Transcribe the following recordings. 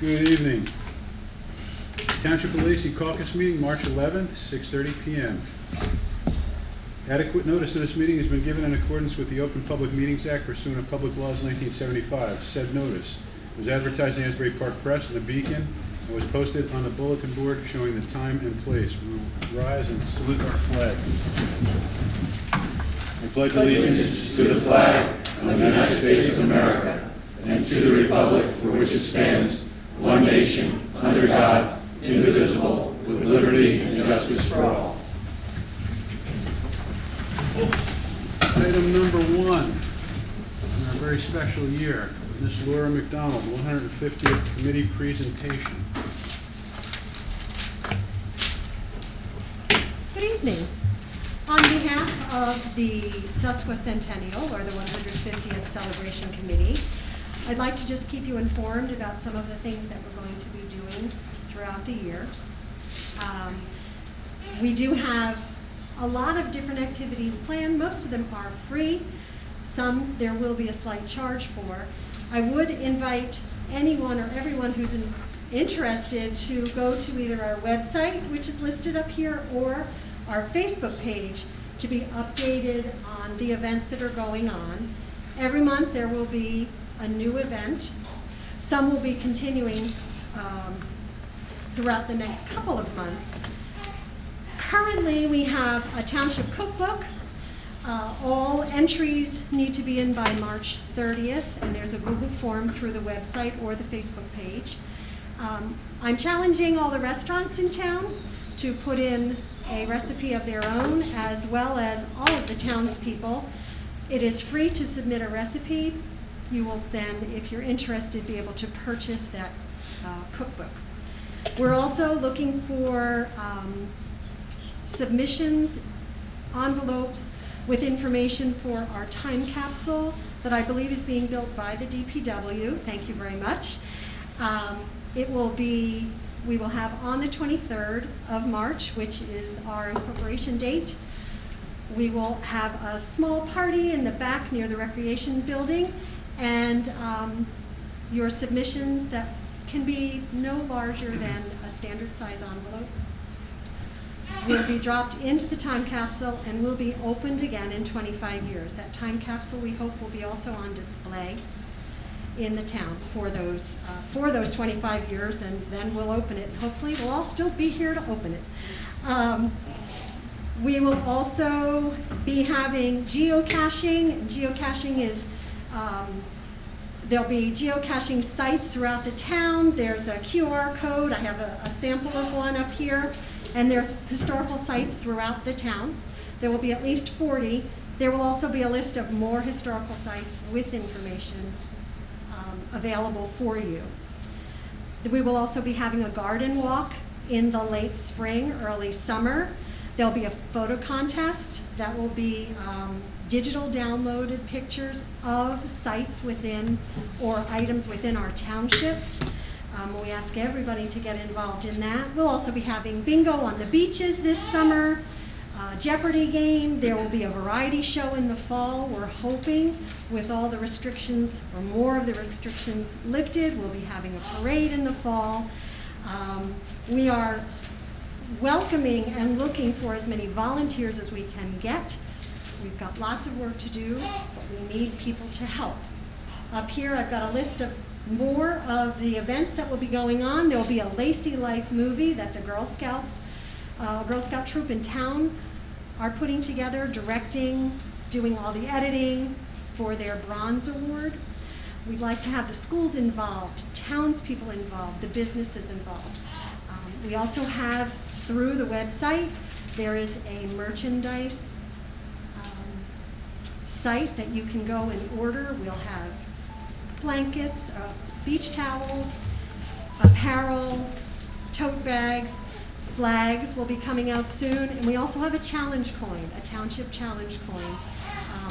Good evening. Township of Lacey Caucus Meeting, March 11th, 6:30 p.m. Adequate notice of this meeting has been given in accordance with the Open Public Meetings Act pursuant to Public Laws 1975. Said notice was advertised in the Asbury Park Press and the Beacon and was posted on the bulletin board showing the time and place. We will rise and salute our flag. I pledge allegiance to the flag of the United States of America and to the republic for which it stands, one nation, under God, indivisible, with liberty and justice for all. Item number 1 in our very special year, Ms. Laura McDonald, 150th Committee Presentation. Good evening. On behalf of the Sesquicentennial, or the 150th Celebration Committee, I'd like to just keep you informed about some of the things that we're going to be doing throughout the year. We do have a lot of different activities planned. Most of them are free. Some there will be a slight charge for. I would invite anyone or everyone who's interested to go to either our website, which is listed up here, or our Facebook page to be updated on the events that are going on. Every month there will be a new event. Some will be continuing throughout the next couple of months. Currently we have a Township Cookbook. All entries need to be in by March 30th, and there's a Google form through the website or the Facebook page. I'm challenging all the restaurants in town to put in a recipe of their own, as well as all of the townspeople. It is free to submit a recipe. You will then, if you're interested, be able to purchase that cookbook. We're also looking for submissions, envelopes with information for our time capsule that I believe is being built by the DPW. Thank you very much. We will have on the 23rd of March, which is our incorporation date. We will have a small party in the back near the recreation building, and your submissions that can be no larger than a standard size envelope will be dropped into the time capsule and will be opened again in 25 years. That time capsule, we hope, will be also on display in the town for those 25 years, and then we'll open it. Hopefully we'll all still be here to open it. We will also be having geocaching. Geocaching is, there'll be geocaching sites throughout the town. There's a QR code. I have a sample of one up here, and there are historical sites throughout the town. There will be at least 40. There will also be a list of more historical sites with information available for you. We will also be having a garden walk in the late spring, early summer. There'll be a photo contest that will be digital downloaded pictures of sites within or items within our township. We ask everybody to get involved in that. We'll also be having bingo on the beaches this summer, Jeopardy game. There will be a variety show in the fall. We're hoping, with all the restrictions, or more of the restrictions lifted, we'll be having a parade in the fall. We are welcoming and looking for as many volunteers as we can get. We've got lots of work to do, but we need people to help. Up here I've got a list of more of the events that will be going on. There will be a Lacey Life movie that the Girl Scout troop in town are putting together, directing, doing all the editing for their Bronze Award. We'd like to have the schools involved, townspeople involved, the businesses involved. We also have, through the website, there is a merchandise site that you can go and order. We'll have blankets, beach towels, apparel, tote bags, flags will be coming out soon, and we also have a challenge coin, a township challenge coin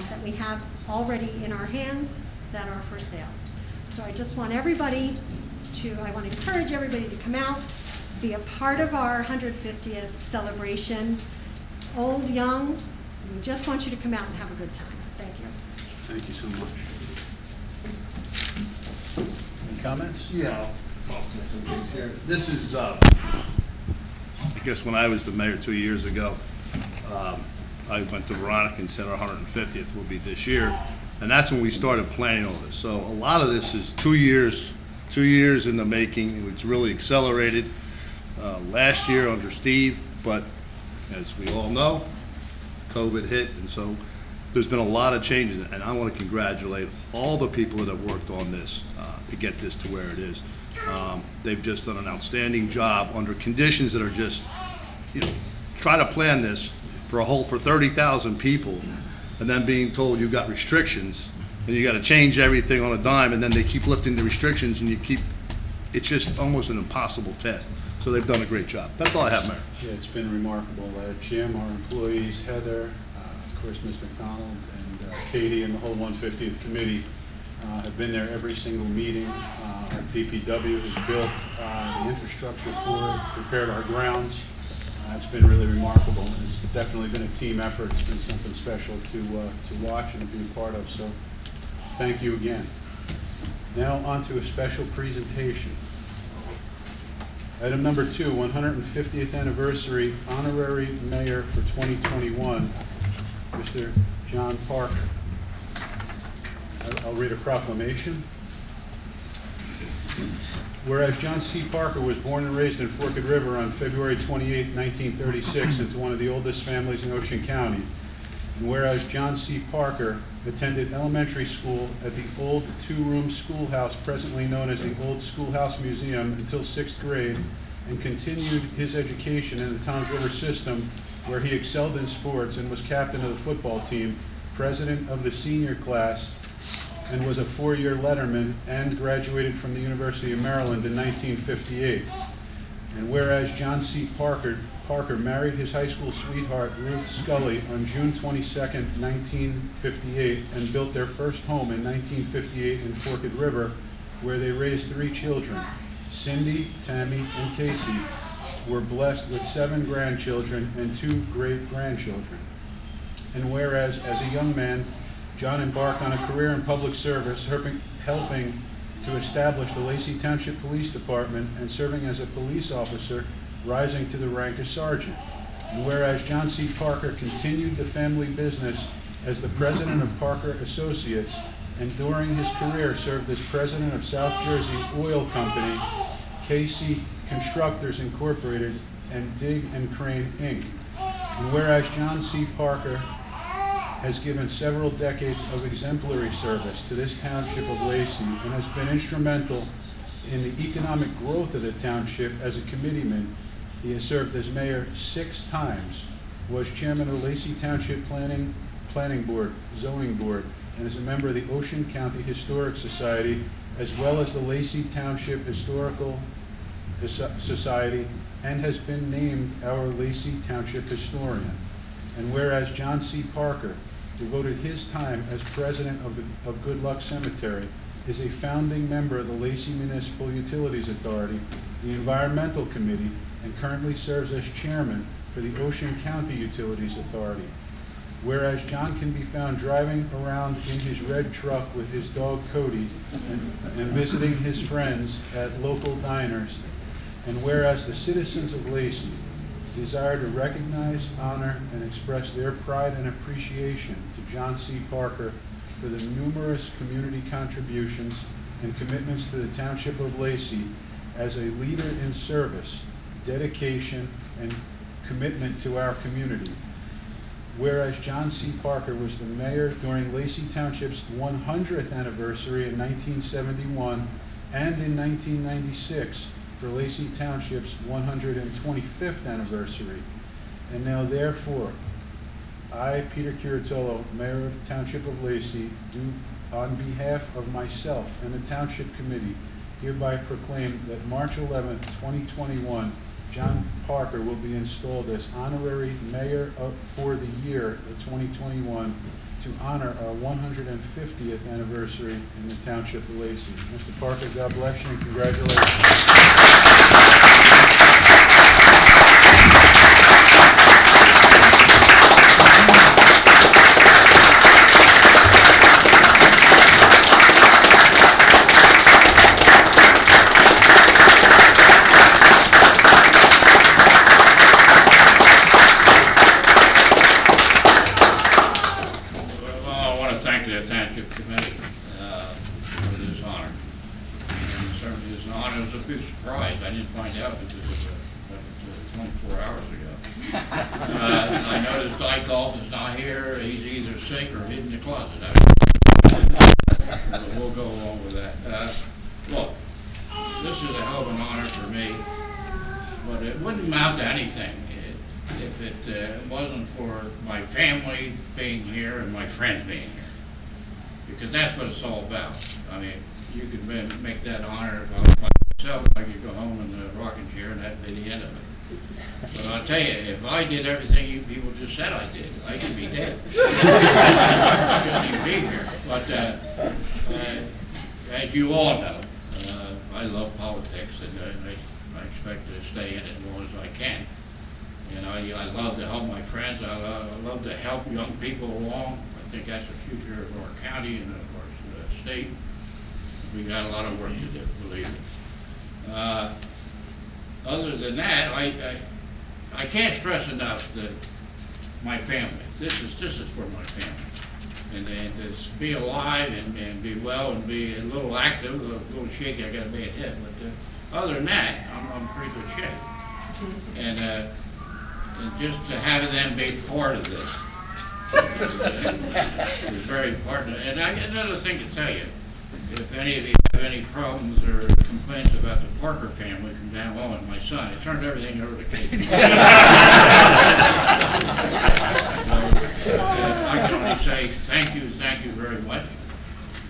that we have already in our hands that are for sale. So I just want everybody I want to encourage everybody to come out, be a part of our 150th celebration. Old, young, we just want you to come out and have a good time. Thank you. Thank you so much. Any comments? Yeah. I'll say some things here. This is, I guess when I was the mayor 2 years ago, I went to Veronica and said our 150th will be this year. And that's when we started planning all this. So a lot of this is 2 years in the making. It's really accelerated last year under Steve, but as we all know, COVID hit, and so there's been a lot of changes, and I want to congratulate all the people that have worked on this to get this to where it is. They've just done an outstanding job under conditions that are just, try to plan this for 30,000 people, and then being told you've got restrictions, and you got to change everything on a dime, and then they keep lifting the restrictions, and it's just almost an impossible task. So they've done a great job. That's all I have, Mayor. Yeah, it's been remarkable. Jim, our employees, Heather, of course, Ms. McDonald, and Katie, and the whole 150th committee have been there every single meeting. Our DPW has built the infrastructure for it, prepared our grounds. It's been really remarkable. It's definitely been a team effort. It's been something special to watch and to be a part of. So thank you again. Now on to a special presentation. Item number 2, 150th anniversary honorary mayor for 2021, Mr. John Parker. I'll read a proclamation. Whereas John C. Parker was born and raised in Forked River on February 28, 1936, into one of the oldest families in Ocean County, and whereas John C. Parker attended elementary school at the old two-room schoolhouse presently known as the Old Schoolhouse Museum until 6th grade, and continued his education in the Toms River system, where he excelled in sports and was captain of the football team, president of the senior class, and was a 4-year letterman, and graduated from the University of Maryland in 1958. And whereas John C. Parker married his high school sweetheart, Ruth Scully, on June 22, 1958, and built their first home in 1958 in Forked River, where they raised 3 children. Cindy, Tammy, and Casey were blessed with 7 grandchildren and 2 great-grandchildren. And whereas, as a young man, John embarked on a career in public service, helping to establish the Lacey Township Police Department and serving as a police officer, rising to the rank of sergeant. And whereas John C. Parker continued the family business as the president of Parker Associates, and during his career served as president of South Jersey Oil Company, KC Constructors Incorporated, and Dig and Crane Inc. And whereas John C. Parker has given several decades of exemplary service to this township of Lacey and has been instrumental in the economic growth of the township as a committeeman. He has served as mayor 6 times, was chairman of the Lacey Township Planning Board, Zoning Board, and is a member of the Ocean County Historic Society, as well as the Lacey Township Historical Society, and has been named our Lacey Township Historian. And whereas John C. Parker devoted his time as president of Good Luck Cemetery, is a founding member of the Lacey Municipal Utilities Authority, the Environmental Committee, and currently serves as chairman for the Ocean County Utilities Authority. Whereas John can be found driving around in his red truck with his dog Cody and visiting his friends at local diners, and whereas the citizens of Lacey desire to recognize, honor, and express their pride and appreciation to John C. Parker for the numerous community contributions and commitments to the Township of Lacey as a leader in service, dedication, and commitment to our community. Whereas John C. Parker was the mayor during Lacey Township's 100th anniversary in 1971 and in 1996 for Lacey Township's 125th anniversary. And now therefore, I, Peter Curatolo, Mayor of the Township of Lacey, do on behalf of myself and the Township Committee hereby proclaim that March 11th, 2021, John Parker will be installed as honorary mayor for the year of 2021 to honor our 150th anniversary in the Township of Lacey. Mr. Parker, God bless you and congratulations. was an honor. It was a big surprise. I didn't find out until 24 hours ago. I noticed Golf is not here. He's either sick or hid in the closet. We'll go along with that. Look, this is a hell of an honor for me, but it wouldn't amount to anything if it wasn't for my family being here and my friends being here, because that's what it's all about. I mean, you could make that honor by myself. I could go home in the rocking chair and that'd be the end of it. But I'll tell you, if I did everything you people just said I did, I could be dead. I couldn't even be here. But as you all know, I love politics, and I expect to stay in it as long as I can. And I love to help my friends. I love to help young people along. I think that's the future of our county and of our state. We got a lot of work to do, believe me. Other than that, I can't stress enough that my family. This is for my family, and to be alive and be well and be a little active, a little shaky. I got a bad head, but other than that, I'm pretty good shape. And just to have them be part of this is very important. And I got another thing to tell you. If any of you have any problems or complaints about the Parker family from down below and my son, it turned everything over to Kate. I can only say thank you very much.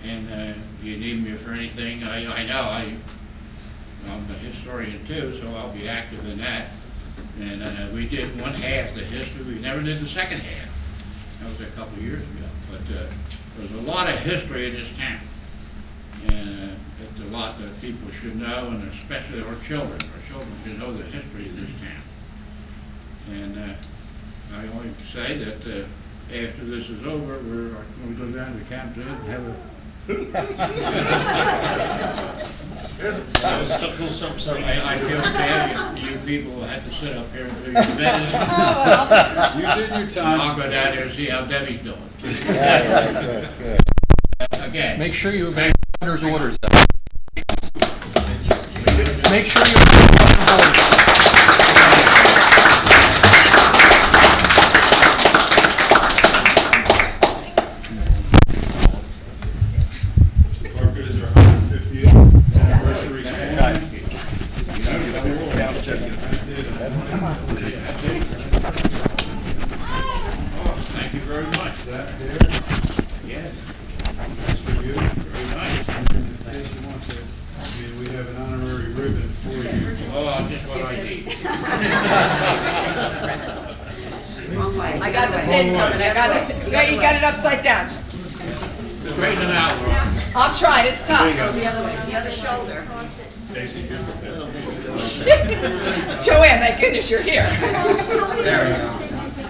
And if you need me for anything, I know I'm a historian too, so I'll be active in that. And we did one half the history. We never did the second half. That was a couple of years ago. But there's a lot of history in this town. And it's a lot that people should know, and especially our children. Our children should know the history of this town. And I only say that after this is over, we're going to go down to Camp Inn and have a... I feel bad. You people had to sit up here and do your business. You did your time. I'll go down there and see how Debbie's doing. Again. Make sure you obey governor's orders. Make sure you obey governor's orders. Parker, is our 150th anniversary. Thank you very much. That there, Yes. that's for you. Very nice. In case you want to, we have an honorary ribbon for you. Oh, just what I need. I got the pin coming. I got the. You got it upside down. Straighten it out, Ron. I'm trying. It's tough. The other way, the other shoulder. Joanne, thank goodness you're here. There we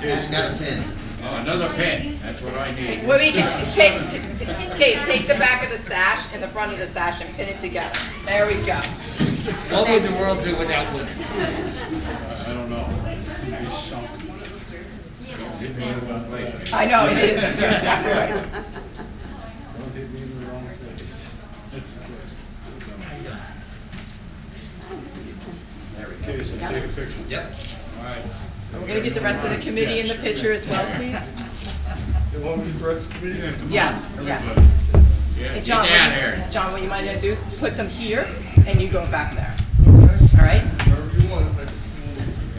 go. Got a pin. Oh, another pen. That's what I need. Well, we can Case, take the back of the sash and the front of the sash and pin it together. There we go. What would the world do without women? I don't know. He's sunk. Hit me in the wrong place. I know, it is. You're exactly right. Don't hit me in the wrong place. That's good. Okay, so take a picture. Yep. All right. We're going to get the rest of the committee in the picture as well, please. You want me to press the meeting? Yes, yes. Yeah, Hey, get John, down here. John, what you might do is put them here and you go back there. All right? Wherever you want.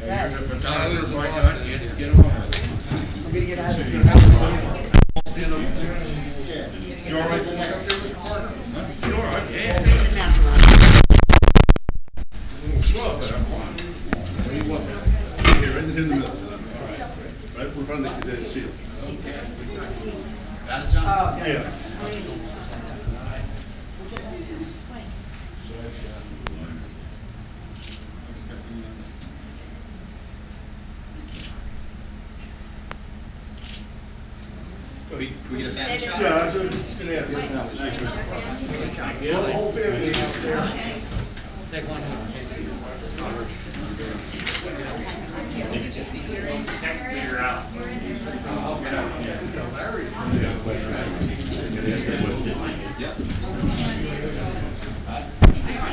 Yeah, you're the photographer, why not? Get them on with it. I'm going to get out of here. Stand up there. You all right going up there with the partner? You're all right, yeah. Sure, but I'm fine. What do you want? Here, right in the middle. All right. Right in front of the seal. Got it, John? Oh, okay. Yeah. Can we get a family shot? Yeah, that's what I was gonna ask. The whole family is up there. Take one. Figure out. I'll get out.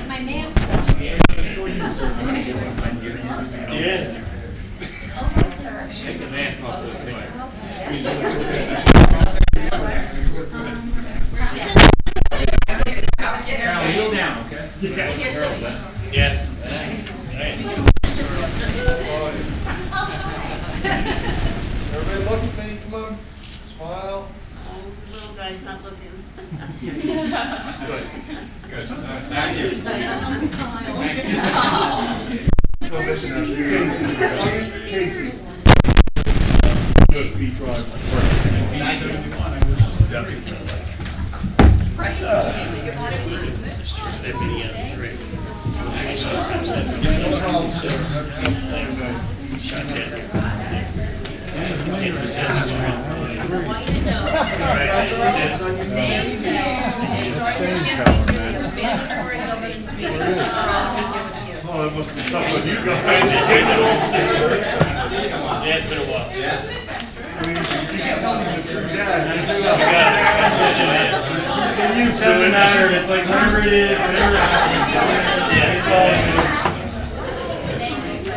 My mask Take the man off the plate. Carol, kneel down, okay? Yeah. Everybody look at me, come on, smile. Little guy's not looking. Thank you. Still missing out Casey. Just be driving. No problem, sir. Oh, it must be tough when you go. Yeah, it's been a while. Doesn't matter. It's like whatever it is, whatever it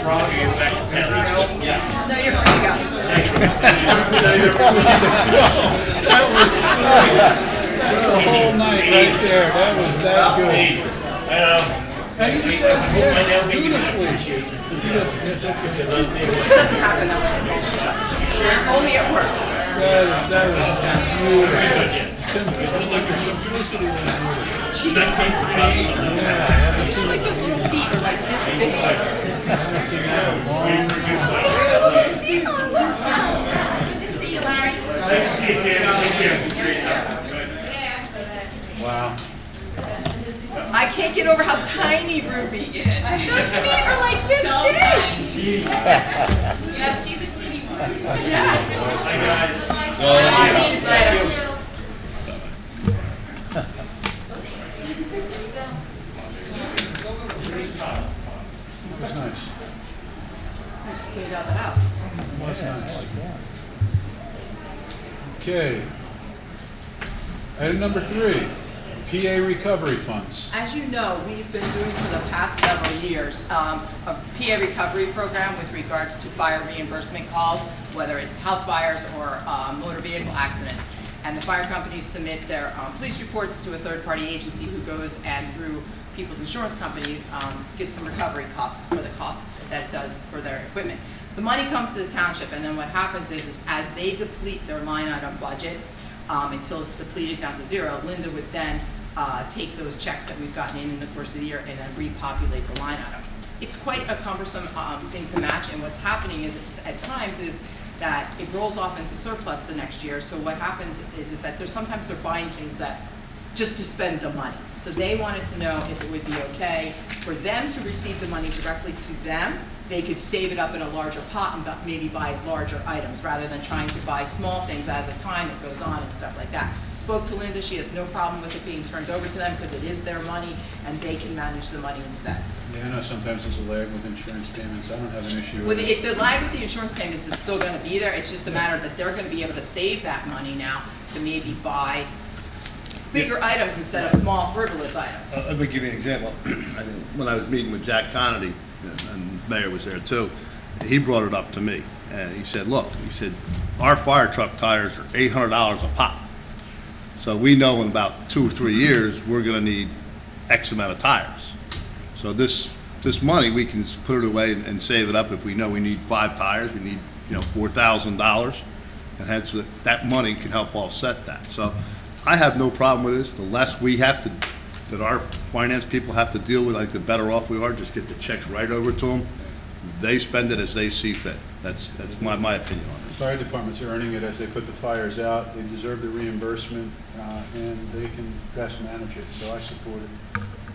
Frog, you back to town. No, you're free to go. That's the whole night right there. That was that good. And you said yes, dutifully. It doesn't happen that way. Only at work. That was beautiful. Simple. Just like your simplicity was beautiful. Jeez. Yeah, Like this little feet are like this big. haven't seen that long. Look at these feet on, look. Wow. I can't get over how tiny Ruby is. Those feet are like this big. Yeah, she's a sweetie one. Yeah. Hi, guys. See you later. That's nice. I just cleaned out the house. That's nice. Okay. Item number 3, PA recovery funds. As you know, we've been doing for the past several years a PA recovery program with regards to fire reimbursement calls, whether it's house fires or motor vehicle accidents. And the fire companies submit their police reports to a third-party agency who goes and through people's insurance companies gets some recovery costs for the costs that it does for their equipment. The money comes to the township, and then what happens is as they deplete their line item budget until it's depleted down to zero, Linda would then take those checks that we've gotten in the course of the year and then repopulate the line item. It's quite a cumbersome thing to match, and what's happening is at times is that it rolls off into surplus the next year. So what happens is that sometimes they're buying things that just to spend the money. So they wanted to know if it would be okay for them to receive the money directly to them. They could save it up in a larger pot and maybe buy larger items rather than trying to buy small things as a time it goes on and stuff like that. Spoke to Linda, she has no problem with it being turned over to them because it is their money and they can manage the money instead. Yeah, I know sometimes there's a lag with insurance payments. I don't have an issue With with it. the lag with the insurance payments is still going to be there. It's just a matter that they're going to be able to save that money now to maybe buy bigger items instead of small frivolous items. Let me give you an example. I think when I was meeting with Jack Conity, and the mayor was there too, he brought it up to me. And he said, look, he said, our fire truck tires are $800 a pop. So we know in about 2 or 3 years, we're gonna need X amount of tires. So this money, we can put it away and save it up if we know we need 5 tires, we need, $4,000. And hence, that money can help offset that. So I have no problem with this. The less we have to, that our finance people have to deal with, like the better off we are. Just get the checks right over to them. They spend it as they see fit. That's my opinion on it. Fire departments are earning it as they put the fires out. They deserve the reimbursement, and they can best manage it, so I support it.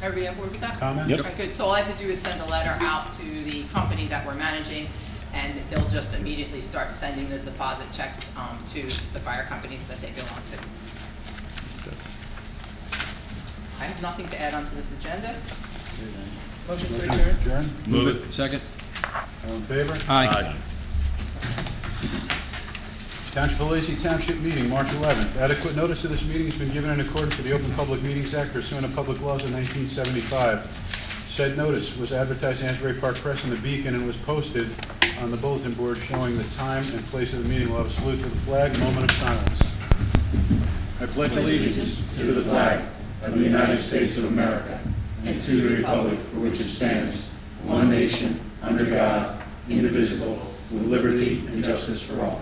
Everybody on board with that? Comments? Yep. Good, so all I have to do is send a letter out to the company that we're managing, and they'll just immediately start sending the deposit checks to the fire companies that they belong to. I have nothing to add onto this agenda. Motion to adjourn. Adjourn? Move it. Second. All in favor? Aye. Township of Lacey Township meeting, March 11th. Adequate notice of this meeting has been given in accordance with the Open Public Meetings Act pursuant to public laws of 1975. Said notice was advertised in Asbury Park Press and the Beacon and was posted on the bulletin board showing the time and place of the meeting. We'll have a salute to the flag, moment of silence. I pledge allegiance To the flag of the United States of America and to the republic for which it stands, one nation, under God, indivisible, with liberty and justice for all.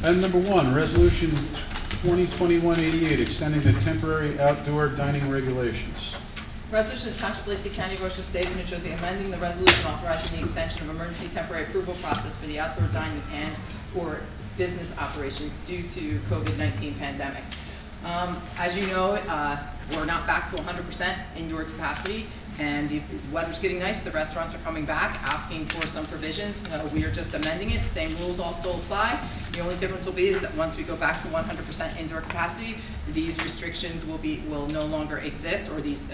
Item number 1, Resolution 2021-88, extending the temporary outdoor dining regulations. Resolution of Township of Lacey County, Ocean State of New Jersey, amending the resolution authorizing the extension of emergency temporary approval process for the outdoor dining and/or business operations due to COVID-19 pandemic. As you know, we're not back to 100% indoor capacity, and the weather's getting nice. The restaurants are coming back, asking for some provisions. We are just amending it. Same rules all still apply. The only difference will be is that once we go back to 100% indoor capacity, these restrictions will no longer exist, or these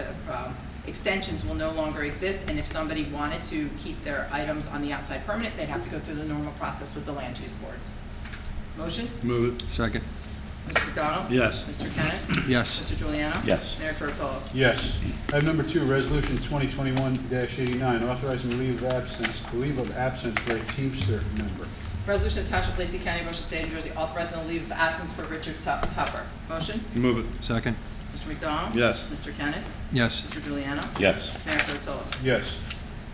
extensions will no longer exist. And if somebody wanted to keep their items on the outside permanent, they'd have to go through the normal process with the land use boards. Motion? Move it. Second. Mr. McDonald? Yes. Mr. Kennis? Yes. Mr. Juliano? Yes. Mayor Kurtolo? Yes. Item number 2, Resolution 2021-89, authorizing leave of absence for a Teamster member. Resolution to Township of Lacey County, Ocean State, New Jersey, authorizing a leave of absence for Richard Tupper. Motion? Move it. Second. Mr. McDonald? Yes. Mr. Kennis? Yes. Mr. Juliano? Yes. Mayor Kurtolo? Yes.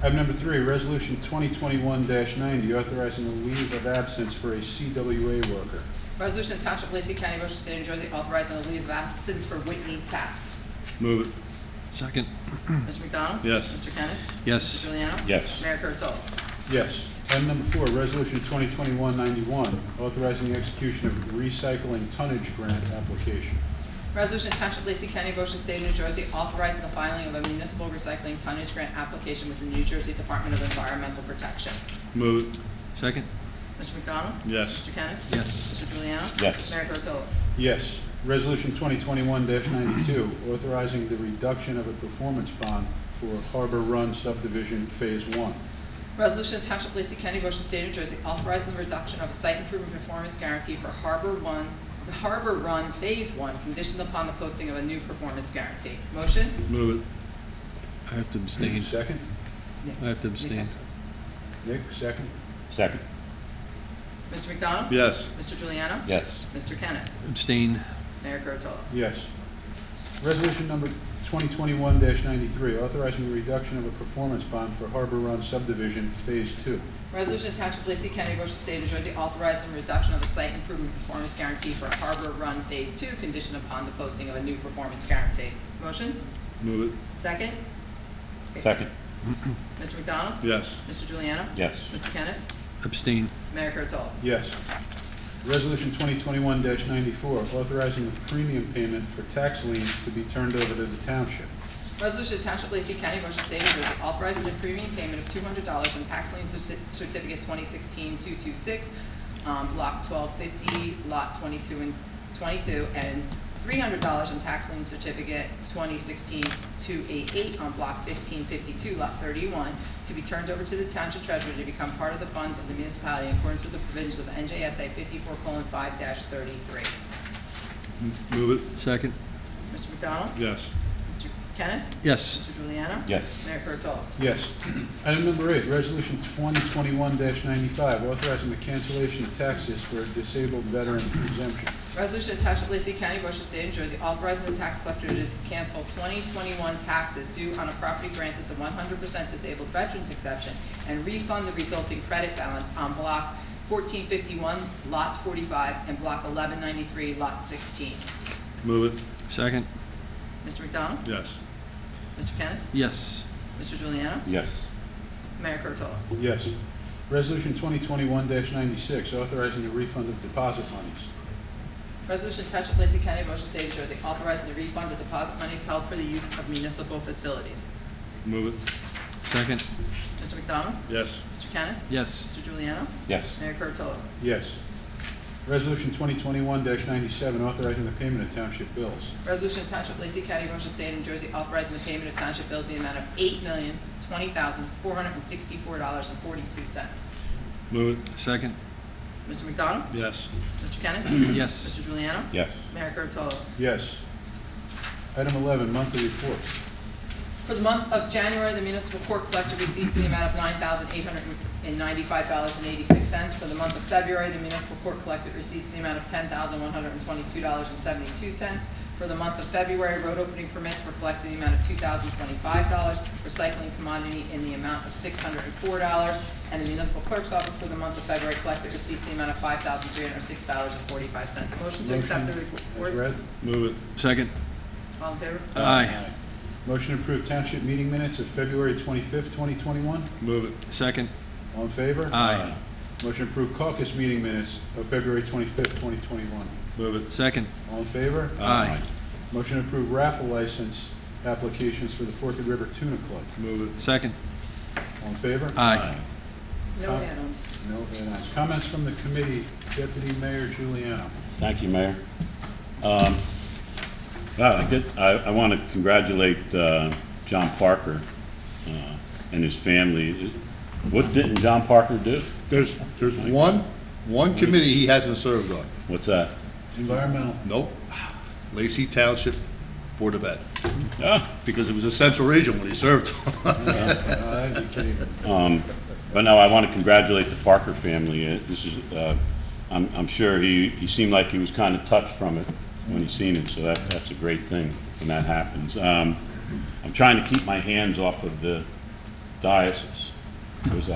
Item number 3, Resolution 2021-90, authorizing a leave of absence for a CWA worker. Resolution to Township of Lacey County, Ocean State, New Jersey, authorizing a leave of absence for Whitney Taps. Move it. Second. Mr. McDonald? Yes. Mr. Kennis? Mr. Yes. Juliano? Yes. Mayor Kurtolo? Yes. Item number 4, Resolution 2021-91, authorizing the execution of recycling tonnage grant application. Resolution to Township of Lacey County, Ocean State, New Jersey, authorizing the filing of a municipal recycling tonnage grant application with the New Jersey Department of Environmental Protection. Move it. Second. Mr. McDonald? Yes. Mr. Kennis? Yes. Mr. Juliano? Yes. Mayor Kurtolo? Yes. Resolution 2021-92, authorizing the reduction of a performance bond for Harbor Run Subdivision Phase 1. Resolution to Township of Lacey County, Ocean State, New Jersey, authorizing the reduction of a site improvement performance guarantee for Harbor Run Phase 1, conditioned upon the posting of a new performance guarantee. Motion? Move it. I have to abstain. Second? I have to abstain. Nick, second? Second. Mr. McDonald? Yes. Mr. Juliano? Yes. Mr. Kennis? Abstain. Mayor Kurtolo? Yes. Resolution number 2021-93, authorizing the reduction of a performance bond for Harbor Run Subdivision Phase 2. Resolution to Township of Lacey County, Ocean State, New Jersey, authorizing the reduction of a site improvement performance guarantee for Harbor Run Phase 2, conditioned upon the posting of a new performance guarantee. Motion? Move it. Second? Second. Mr. McDonald? Yes. Mr. Juliano? Yes. Mr. Kennis? Abstain. Mayor Kurtolo? Yes. Resolution 2021-94, authorizing the premium payment for tax liens to be turned over to the township. Resolution to Township of Lacey County, Ocean State, New Jersey, authorizing the premium payment of $200 on tax lien certificate 2016-226, block 1250, lot 22 and 22, and $300 on tax lien certificate 2016-288 on block 1552, lot 31, to be turned over to the township treasurer to become part of the funds of the municipality in accordance with the provisions of NJSA 54:5-33. Move it. Second. Mr. McDonald? Yes. Mr. Kennis? Yes. Mr. Juliano? Yes. Mayor Kurtolo? Yes. Item number 8, Resolution 2021-95, authorizing the cancellation of taxes for a disabled veteran exemption. Resolution to Township of Lacey County, Ocean State, New Jersey, authorizing the tax collector to cancel 2021 taxes due on a property granted the 100% disabled veterans exception and refund the resulting credit balance on block 1451, lot 45, and block 1193, lot 16. Move it. Second. Mr. McDonald? Yes. Mr. Kennis? Yes. Mr. Juliano? Yes. Mayor Kurtolo? Yes. Resolution 2021-96, authorizing the refund of deposit monies. Resolution to Township of Lacey County, Ocean State, New Jersey, authorizing the refund of deposit monies held for the use of municipal facilities. Move it. Second. Mr. McDonald? Yes. Mr. Kennis? Yes. Mr. Juliano? Yes. Mayor Kurtolo? Yes. Resolution 2021-97, authorizing the payment of township bills. Resolution to Township of Lacey County, Ocean State, New Jersey, authorizing the payment of township bills in the amount of $8,020,464.42. Move it. Second. Mr. McDonald? Yes. Mr. Kennis? Yes. Mr. Juliano? Yes. Mayor Kurtolo? Yes. Item 11, monthly reports. For the month of January, the municipal court collected receipts in the amount of $9,895.86. For the month of February, the municipal court collected receipts in the amount of $10,122.72. For the month of February, road opening permits were collected in the amount of $2,025, recycling commodity in the amount of $604, and the municipal clerk's office for the month of February collected receipts in the amount of $5,306.45. Motion to accept the As reports. read. Move it. Second. All in favor? Aye. Motion to approve township meeting minutes of February 25th, 2021. Move it. Second. All in favor? Aye. Motion to approve caucus meeting minutes of February 25th, 2021. Move it. Second. All in favor? Aye. Motion to approve raffle license applications for the Forked River Tuna Club. Move it. Second. All in favor? Aye. No add-ons. No add-ons. Comments from the committee, Deputy Mayor Giuliano. Thank you, Mayor. I want to congratulate John Parker and his family. What didn't John Parker do? There's one committee he hasn't served on. What's that? Environmental. Nope. Lacey Township Board of Ed. Ah, Because it was a central region when he served. That'd be kidding. but no, I want to congratulate the Parker family. This is, I'm sure he seemed like he was kind of touched from it when he seen it, so that's a great thing when that happens. I'm trying to keep my hands off of the diocese because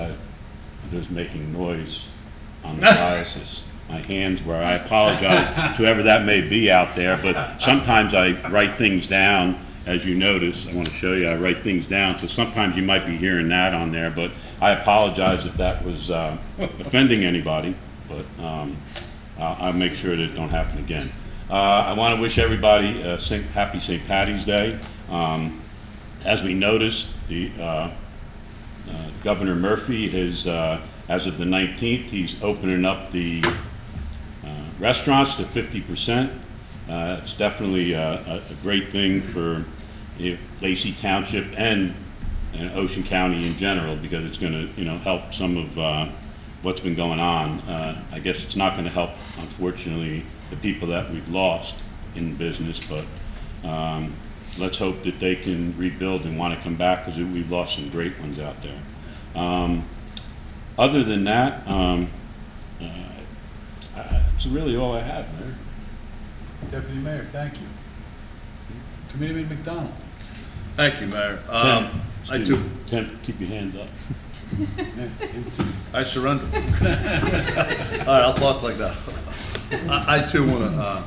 there's making noise on the diocese. My hands were, I apologize to whoever that may be out there, but sometimes I write things down, as you notice. I want to show you, I write things down, so sometimes you might be hearing that on there, but I apologize if that was offending anybody, but I'll make sure that it don't happen again. I want to wish everybody a happy St. Patty's Day. As we noticed, the Governor Murphy has, as of the 19th, he's opening up the restaurants to 50%. It's definitely a great thing for Lacey Township and Ocean County in general, because it's going to, help some of what's been going on. I guess it's not going to help, unfortunately, the people that we've lost in business, but let's hope that they can rebuild and want to come back, because we've lost some great ones out there. Other than that, that's really all I have, Mayor. Deputy Mayor, thank you. Committeeman McDonald. Thank you, Mayor. Tim, keep your hands up. I surrender. All right, I'll talk like that. I too want to,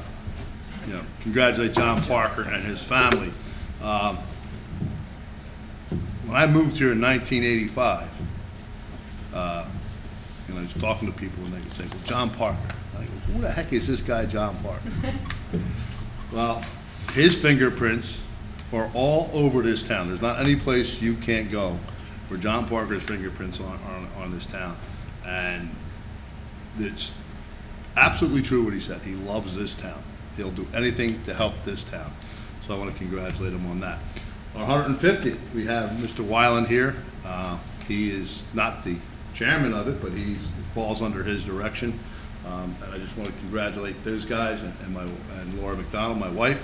congratulate John Parker and his family. When I moved here in 1985, I was talking to people and they would say, "Well, John Parker." I go, "Who the heck is this guy, John Parker?" Well, his fingerprints are all over this town. There's not any place you can't go where John Parker's fingerprints are on this town, and it's absolutely true what he said. He loves this town. He'll do anything to help this town. So I want to congratulate him on that. On 150th, we have Mr. Weiland here. He is not the chairman of it, but it falls under his direction. And I just want to congratulate those guys and Laura McDonald, my wife,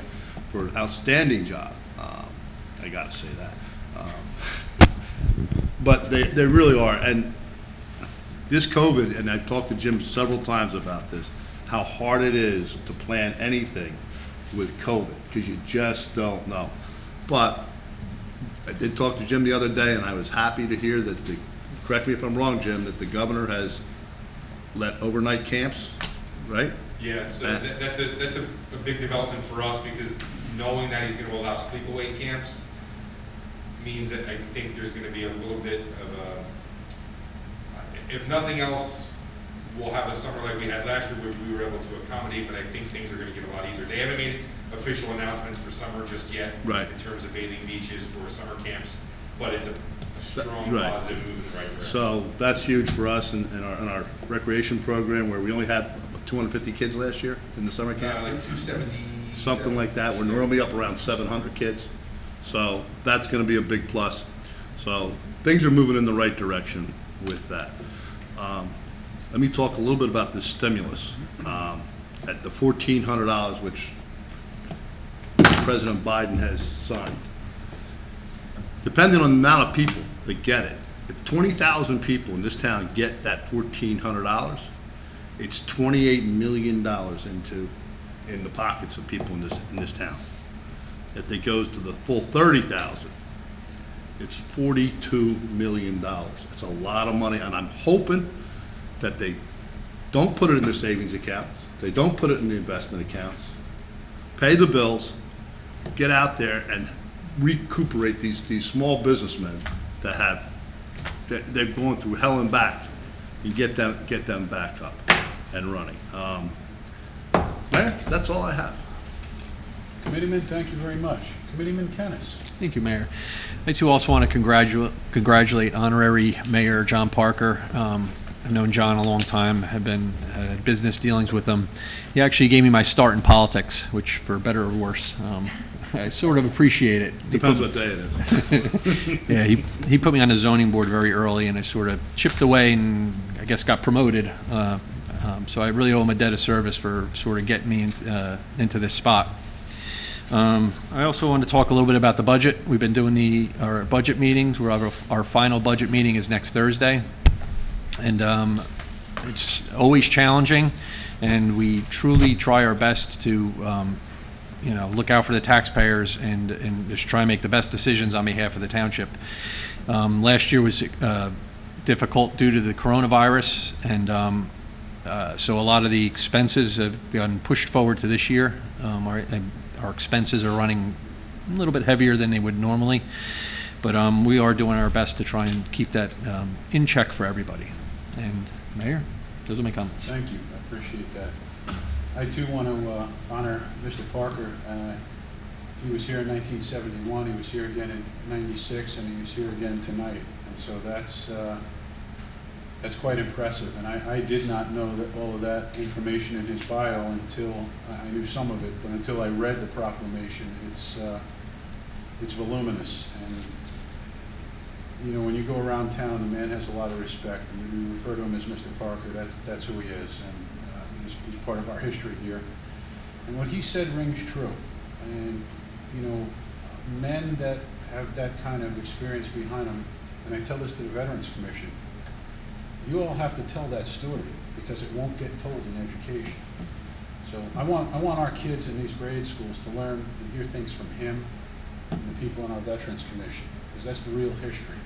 for an outstanding job. I got to say that. But they really are. And this COVID, and I've talked to Jim several times about this, how hard it is to plan anything with COVID, because you just don't know. But I did talk to Jim the other day, and I was happy to hear that, correct me if I'm wrong, Jim, that the governor has let overnight camps, right? Yeah, so that's a big development for us, because knowing that he's going to allow sleepaway camps means that I think there's going to be a little bit of a, if nothing else, we'll have a summer like we had last year, which we were able to accommodate, but I think things are going to get a lot easier. They haven't made official announcements for summer just yet, right, in terms of bathing beaches or summer camps, but it's a strong right, positive move in the right direction. So that's huge for us in our recreation program, where we only had 250 kids last year in the summer camp. Like 270. Something like that. We're normally up around 700 kids. So that's going to be a big plus. So things are moving in the right direction with that. let me talk a little bit about this stimulus. At the $1,400, which President Biden has signed, depending on the amount of people that get it, if 20,000 people in this town get that $1,400, it's $28 million in the pockets of people in this town. If it goes to the full 30,000, it's $42 million. That's a lot of money, and I'm hoping that they don't put it in their savings accounts, they don't put it in the investment accounts, pay the bills, get out there and recuperate these small businessmen that they're going through hell and back, and get them back up and running. Mayor, that's all I have. Committeeman, thank you very much. Committeeman Kennis. Thank you, Mayor. I too also want to congratulate Honorary Mayor John Parker. I've known John a long time, have been business dealings with him. He actually gave me my start in politics, which for better or worse, I sort of appreciate it. Depends what day it is. Yeah, he put me on the zoning board very early, and I sort of chipped away and I guess got promoted. So I really owe him a debt of service for sort of getting me into this spot. I also want to talk a little bit about the budget. We've been doing our budget meetings. Our final budget meeting is next Thursday. And it's always challenging, and we truly try our best to look out for the taxpayers and just try and make the best decisions on behalf of the township. Last year was difficult due to the coronavirus, and so a lot of the expenses have been pushed forward to this year. Our expenses are running a little bit heavier than they would normally, but we are doing our best to try and keep that in check for everybody. And Mayor, those are my comments. Thank you. I appreciate that. I too want to honor Mr. Parker. He was here in 1971. He was here again in '96, and he was here again tonight. And so that's quite impressive. And I did not know that all of that information in his bio until I knew some of it, but until I read the proclamation, it's voluminous. And you know, when you go around town, the man has a lot of respect, and we refer to him as Mr. Parker. That's who he is, and he's part of our history here. And what he said rings true. And you know, men that have that kind of experience behind them, and I tell this to the Veterans Commission, you all have to tell that story because it won't get told in education. So I want our kids in these grade schools to learn and hear things from him and the people on our Veterans Commission, because that's the real history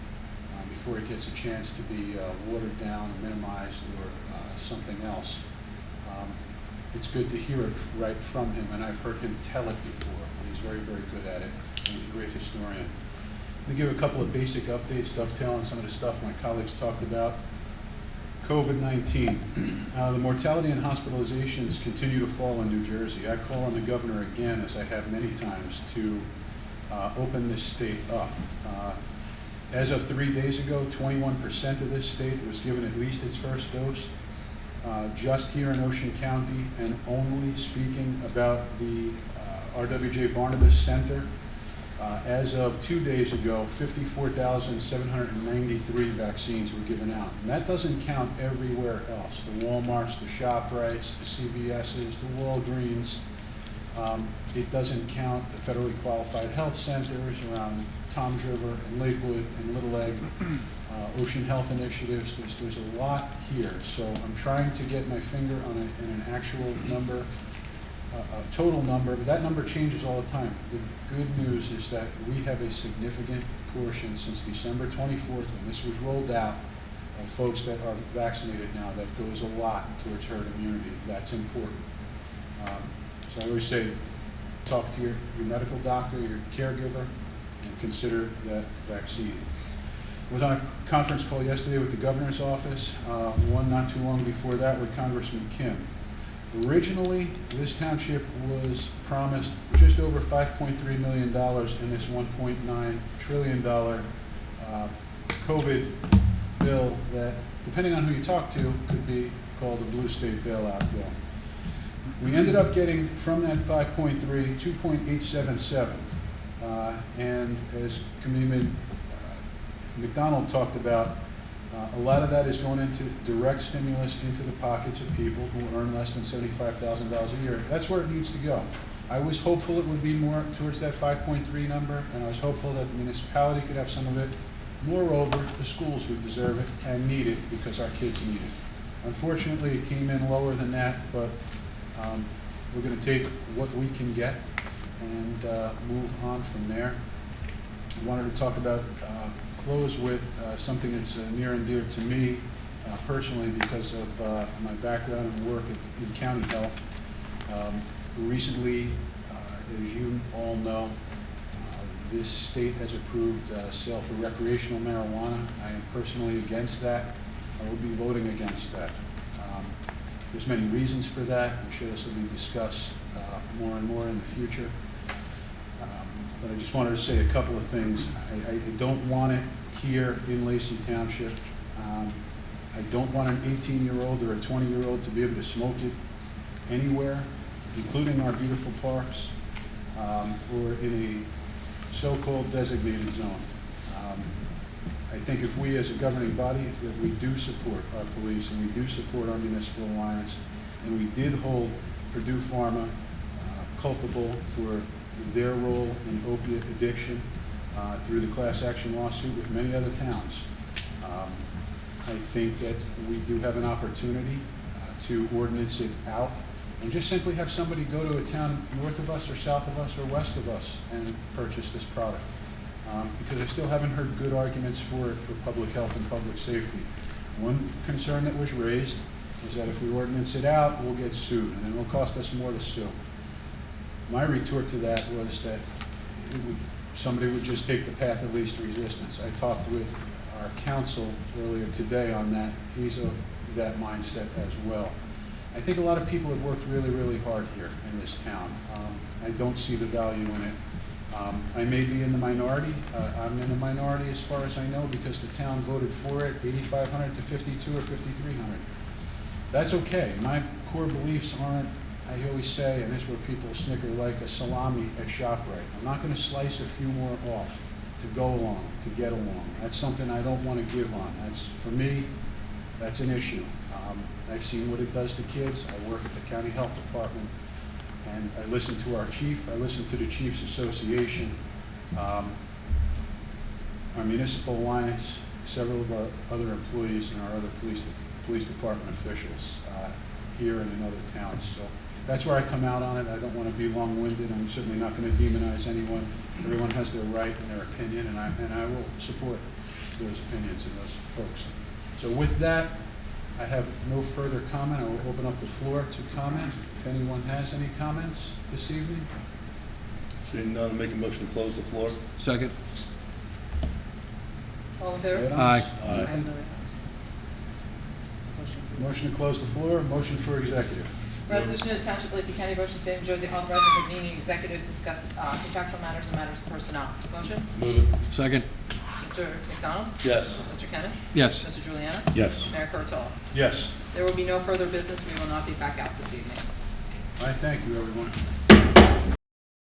before it gets a chance to be watered down, minimized, or something else. It's good to hear it right from him, and I've heard him tell it before. He's very, very good at it, and he's a great historian. Let me give a couple of basic updates, dovetailing some of the stuff my colleagues talked about. COVID-19. The mortality and hospitalizations continue to fall in New Jersey. I call on the governor again, as I have many times, to open this state up. As of 3 days ago, 21% of this state was given at least its first dose. Just here in Ocean County, and only speaking about the R.W.J. Barnabas Center, as of 2 days ago, 54,793 vaccines were given out. And that doesn't count everywhere else, the Walmarts, the ShopRites, the CVS's, the Walgreens. It doesn't count the federally qualified health centers around Toms River and Lakewood and Little Egg, Ocean Health Initiatives. There's a lot here. So I'm trying to get my finger on an actual number, a total number, but that number changes all the time. The good news is that we have a significant portion since December 24th, when this was rolled out, of folks that are vaccinated now. That goes a lot towards herd immunity. That's important. So I always say, talk to your medical doctor, your caregiver, and consider that vaccine. I was on a conference call yesterday with the governor's office, one not too long before that with Congressman Kim. Originally, this township was promised just over $5.3 million in this $1.9 trillion COVID bill that, depending on who you talk to, could be called a blue state bailout bill. We ended up getting from that 5.3, 2.877. And as Committeeman McDonald talked about, A lot of that is going into direct stimulus into the pockets of people who earn less than $75,000 a year. That's where it needs to go. I was hopeful it would be more towards that 5.3 number, and I was hopeful that the municipality could have some of it. Moreover, the schools who deserve it and need it because our kids need it. Unfortunately, it came in lower than that, but we're going to take what we can get and move on from there. I wanted to talk about, close with something that's near and dear to me personally because of my background and work in county health. Recently, as you all know, this state has approved sale for recreational marijuana. I am personally against that. I will be voting against that. There's many reasons for that. I'm sure this will be discussed more and more in the future. But I just wanted to say a couple of things. I don't want it here in Lacey Township. I don't want an 18-year-old or a 20-year-old to be able to smoke it anywhere, including our beautiful parks, or in a so-called designated zone. I think if we as a governing body, that we do support our police and we do support our municipal alliance, and we did hold Purdue Pharma culpable for their role in opiate addiction through the class action lawsuit with many other towns. I think that we do have an opportunity to ordinance it out and just simply have somebody go to a town north of us or south of us or west of us and purchase this product. Because I still haven't heard good arguments for it for public health and public safety. One concern that was raised was that if we ordinance it out, we'll get sued, and it will cost us more to sue. My retort to that was that somebody would just take the path of least resistance. I talked with our counsel earlier today on that. He's of that mindset as well. I think a lot of people have worked really, really hard here in this town. I don't see the value in it. I may be in the minority. I'm in the minority as far as I know because the town voted for it, 8,500 to 52 or 5,300. That's okay. My core beliefs aren't, I always say, and this is where people snicker, like a salami at ShopRite. I'm not going to slice a few more off to go along, to get along. That's something I don't want to give on. That's, for me, that's an issue. I've seen what it does to kids. I work at the county health department. And I listened to our chief, I listened to the Chiefs Association, our municipal alliance, several of our other employees and our other police department officials here and in other towns. So that's where I come out on it. I don't want to be long-winded. I'm certainly not going to demonize anyone. Everyone has their right and their opinion, and I will support those opinions and those folks. So with that, I have no further comment. I will open up the floor to comment. If anyone has any comments this evening. Seeing none, make a motion to close the floor. Second. All in favor? Aye. Aye. Motion to close the floor, motion for executive. Resolution of the Township of Lacey County, Ocean State, New Jersey, authorizing convening executives to discuss contractual matters and matters of personnel. Motion? Move it. Second. Mr. McDonald? Yes. Mr. Kennis? Yes. Mr. Juliana? Yes. Mayor Kurtolo? Yes. There will be no further business. We will not be back out this evening. I thank you, everyone.